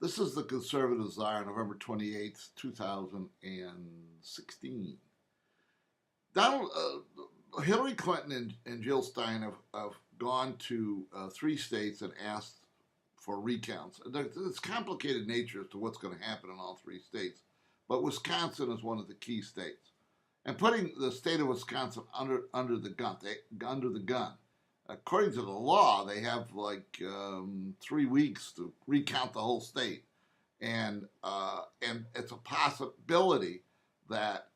This is the Conservative Czar, November 28th, 2016. Donald, Hillary Clinton and Jill Stein have gone to 3 states and asked for recounts. There's complicated nature as to what's going to happen in all 3 states, but Wisconsin is one of the key states. And putting the state of Wisconsin under the gun. According to the law, they have like 3 weeks to recount the whole state, and it's a possibility that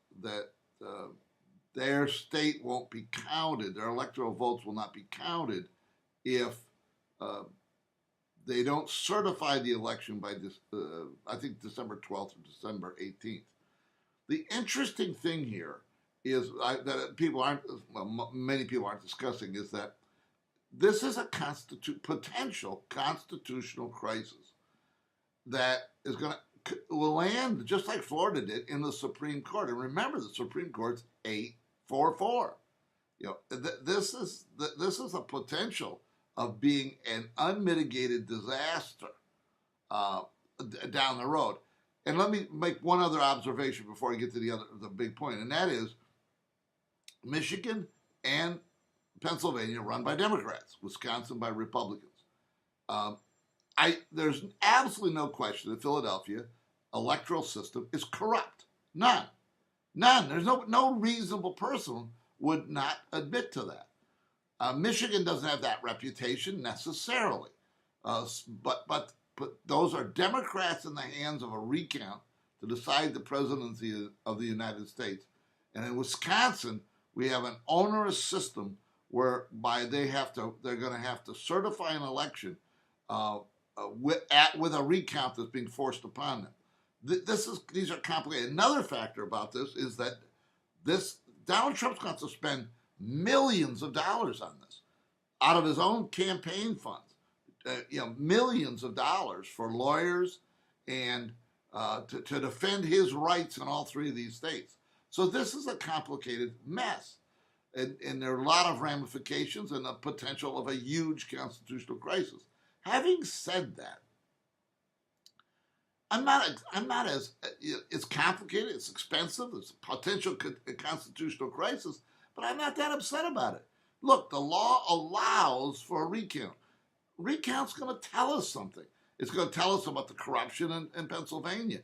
their state won't be counted, their electoral votes will not be counted if they don't certify the election by this, I think December 12th or December 18th. The interesting thing here is that many people aren't discussing is that this is a potential constitutional crisis that will land just like Florida did in the Supreme Court. And remember, the Supreme Court's 8-4-4. This is a potential of being an unmitigated disaster down the road. And let me make one other observation before I get to the big point, and that is Michigan and Pennsylvania run by Democrats, Wisconsin by Republicans. There's absolutely no question that Philadelphia electoral system is corrupt. None. There's no reasonable person would not admit to that. Michigan doesn't have that reputation necessarily, but those are Democrats in the hands of a recount to decide the presidency of the United States. And in Wisconsin, we have an onerous system whereby they're going to have to certify an election with a recount that's being forced upon them. These are complicated. Another factor about this is that Donald Trump's going to spend millions of dollars on this out of his own campaign funds. Millions of dollars for lawyers and to defend his rights in all 3 of these states. So this is a complicated mess. And there are a lot of ramifications and the potential of a huge constitutional crisis. Having said that, I'm not as it's complicated, it's expensive, it's a potential constitutional crisis, but I'm not that upset about it. Look, the law allows for a recount. Recount's going to tell us something. It's going to tell us about the corruption in Pennsylvania,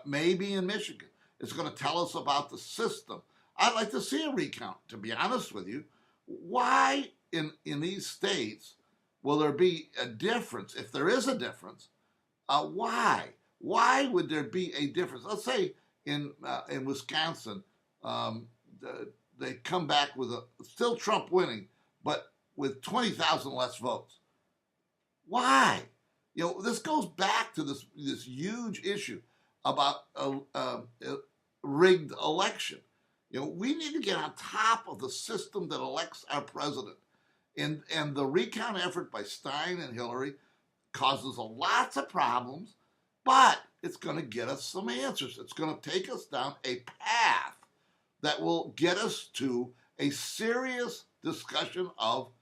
maybe in Michigan. It's going to tell us about the system. I'd like to see a recount, to be honest with you. Why in these states will there be a difference? If there is a difference, why? Why would there be a difference? Let's say in Wisconsin, they come back with still Trump winning, but with 20,000 less votes. Why? This goes back to this huge issue about a rigged election. We need to get on top of the system that elects our president. And the recount effort by Stein and Hillary causes lots of problems, but it's going to get us some answers. It's going to take us down a path that will get us to a serious discussion of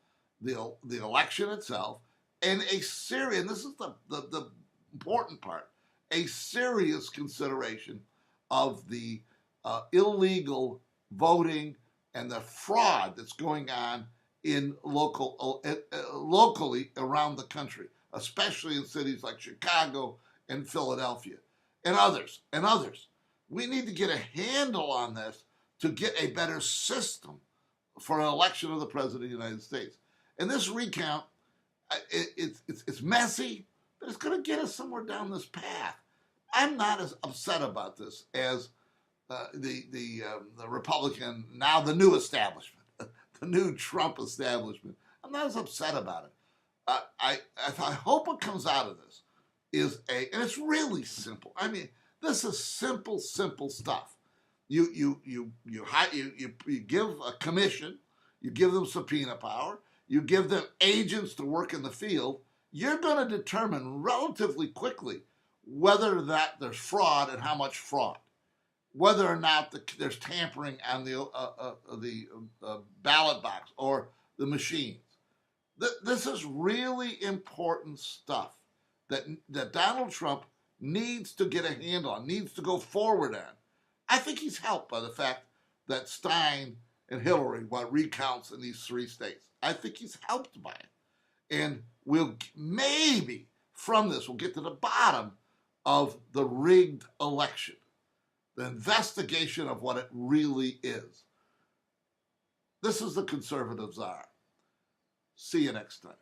the election itself and and this is the important part, a serious consideration of the illegal voting and the fraud that's going on in locally around the country, especially in cities like Chicago and Philadelphia and others. We need to get a handle on this to get a better system for an election of the President of the United States. And this recount, it's messy, but it's going to get us somewhere down this path. I'm not as upset about this as the Republican, now the new establishment, the new Trump establishment. I'm not as upset about it. I hope what comes out of this is and it's really simple. I mean, this is simple stuff. You give a commission, you give them subpoena power, you give them agents to work in the field. You're going to determine relatively quickly whether or not there's fraud and how much fraud, whether or not there's tampering on the ballot box or the machines. This is really important stuff that Donald Trump needs to get a handle on, needs to go forward on. I think he's helped by the fact that Stein and Hillary want recounts in these 3 states. I think he's helped by it. And we'll maybe from this, we'll get to the bottom of the rigged election, the investigation of what it really is. This is the Conservative Czar. See you next time.